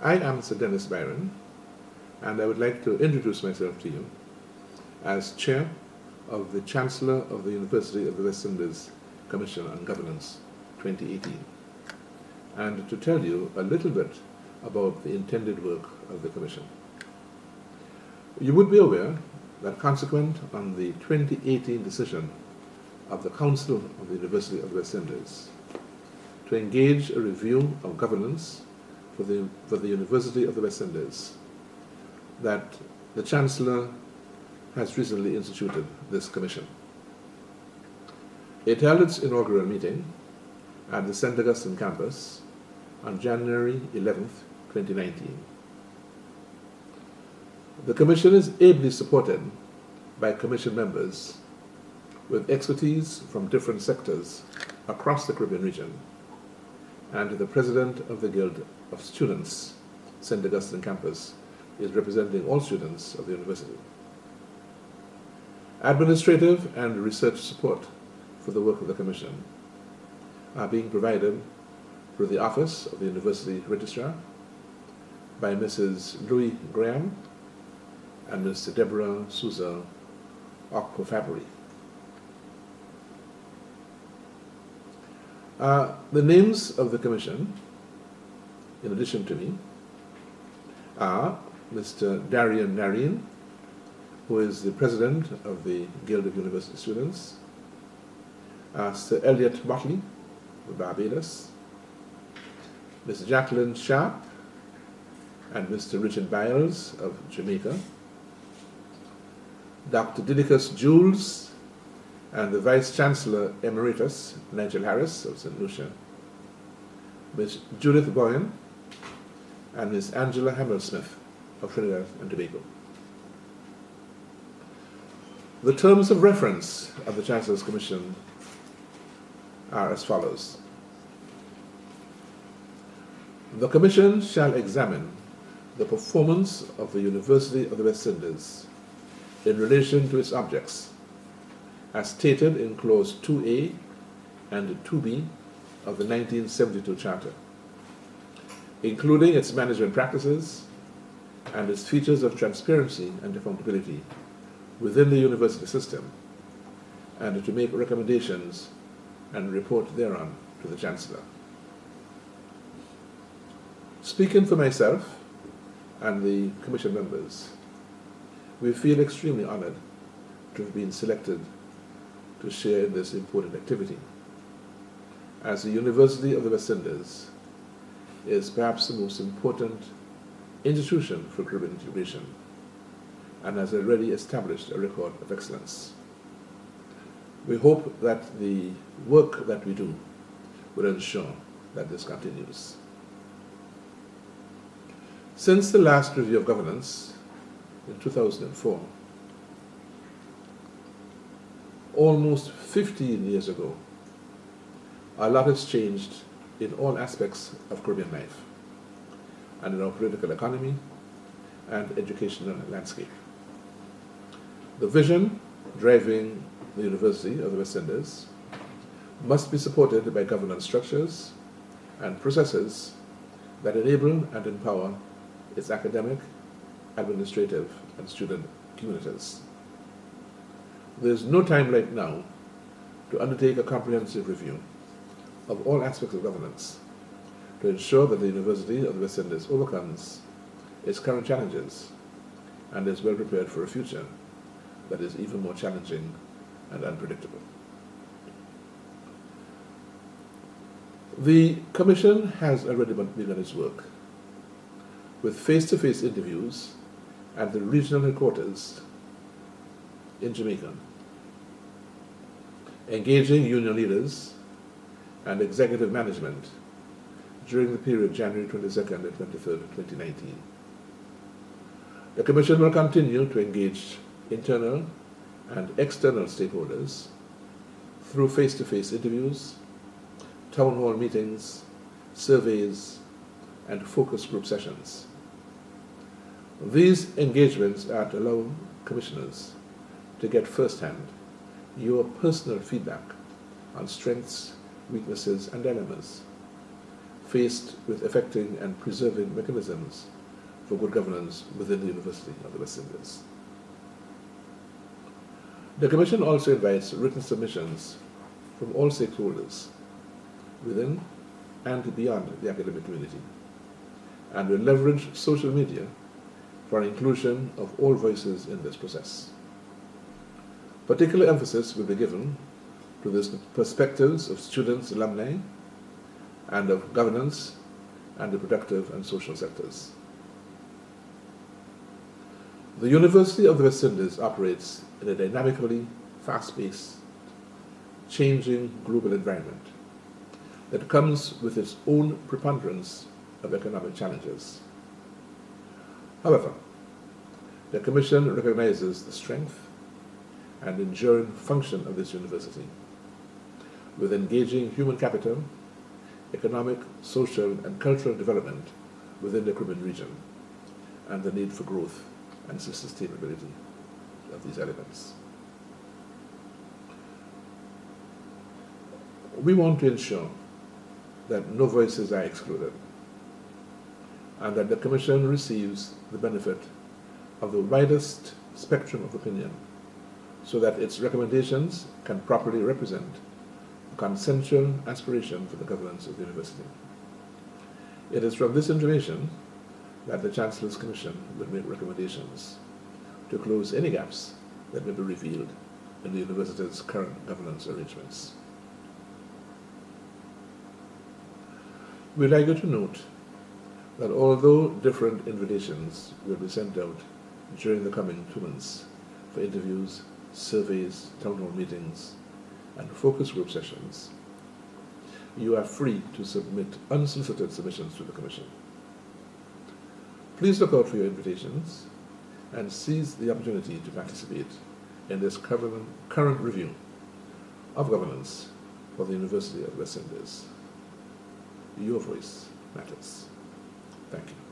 I am Sir Dennis Byron, and I would like to introduce myself to you as Chair of the Chancellor of the University of the West Indies Commission on Governance 2018, and to tell you a little bit about the intended work of the Commission. You would be aware that consequent on the 2018 decision of the Council of the University of the West Indies to engage a review of governance for the University of the West Indies, that the Chancellor has recently instituted this commission. It held its inaugural meeting at the St. Augustine campus on January 11th, 2019. The Commission is ably supported by Commission members with expertise from different sectors across the Caribbean region, and the President of the Guild of Students, St. Augustine campus, is representing all students of the university. Administrative and research support for the work of the Commission are being provided through the Office of the University Registrar by Mrs. Louis Graham and Mr. Deborah Souza Okpofabri. The names of the Commission, in addition to me, are Mr. Darian Nareen, who is the President of the Guild of University Students, Sir Elliot Motley of Barbados, Ms. Jacqueline Sharp, and Mr. Richard Biles of Jamaica, Dr. Didicus Jules, and the Vice Chancellor Emeritus, Nigel Harris of St. Lucia, Ms. Judith Boyan, and Ms. Angela Hammersmith of Trinidad and Tobago. The terms of reference of the Chancellor's Commission are as follows. The Commission shall examine the performance of the University of the West Indies in relation to its objects, as stated in Clause 2A and 2B of the 1972 Charter, including its management practices and its features of transparency and accountability within the university system, and to make recommendations and report thereon to the Chancellor. Speaking for myself and the Commission members, we feel extremely honored to have been selected to share in this important activity, as the University of the West Indies is perhaps the most important institution for Caribbean integration and has already established a record of excellence. We hope that the work that we do will ensure that this continues. Since the last review of governance in 2004, almost 15 years ago, a lot has changed in all aspects of Caribbean life and in our political economy and educational landscape. The vision driving the University of the West Indies must be supported by governance structures and processes that enable and empower its academic, administrative, and student communities. There is no time like now to undertake a comprehensive review of all aspects of governance to ensure that the University of the West Indies overcomes its current challenges and is well prepared for a future that is even more challenging and unpredictable. The Commission has already begun its work with face-to-face interviews at the regional headquarters in Jamaica, engaging union leaders and executive management during the period January 22nd and 23rd, 2019. The Commission will continue to engage internal and external stakeholders through face-to-face interviews, town hall meetings, surveys, and focus group sessions. These engagements are to allow commissioners to get first-hand your personal feedback on strengths, weaknesses, and dilemmas, faced with effecting and preserving mechanisms for good governance within the University of the West Indies. The Commission also invites written submissions from all stakeholders within and beyond the academic community, and will leverage social media for inclusion of all voices in this process. Particular emphasis will be given to the perspectives of students, alumni, and of governance and the productive and social sectors. The University of the West Indies operates in a dynamically fast-paced, changing global environment that comes with its own preponderance of economic challenges. However, the Commission recognizes the strength and enduring function of this university, with engaging human capital, economic, social, and cultural development within the Caribbean region, and the need for growth and sustainability of these elements. We want to ensure that no voices are excluded, and that the Commission receives the benefit of the widest spectrum of opinion, so that its recommendations can properly represent the consensual aspiration for the governance of the university. It is from this information that the Chancellor's Commission will make recommendations to close any gaps that may be revealed in the university's current governance arrangements. We'd like you to note that although different invitations will be sent out during the coming 2 months for interviews, surveys, town hall meetings, and focus group sessions, you are free to submit unsolicited submissions to the Commission. Please look out for your invitations and seize the opportunity to participate in this current review of governance for the University of West Indies. Your voice matters. Thank you.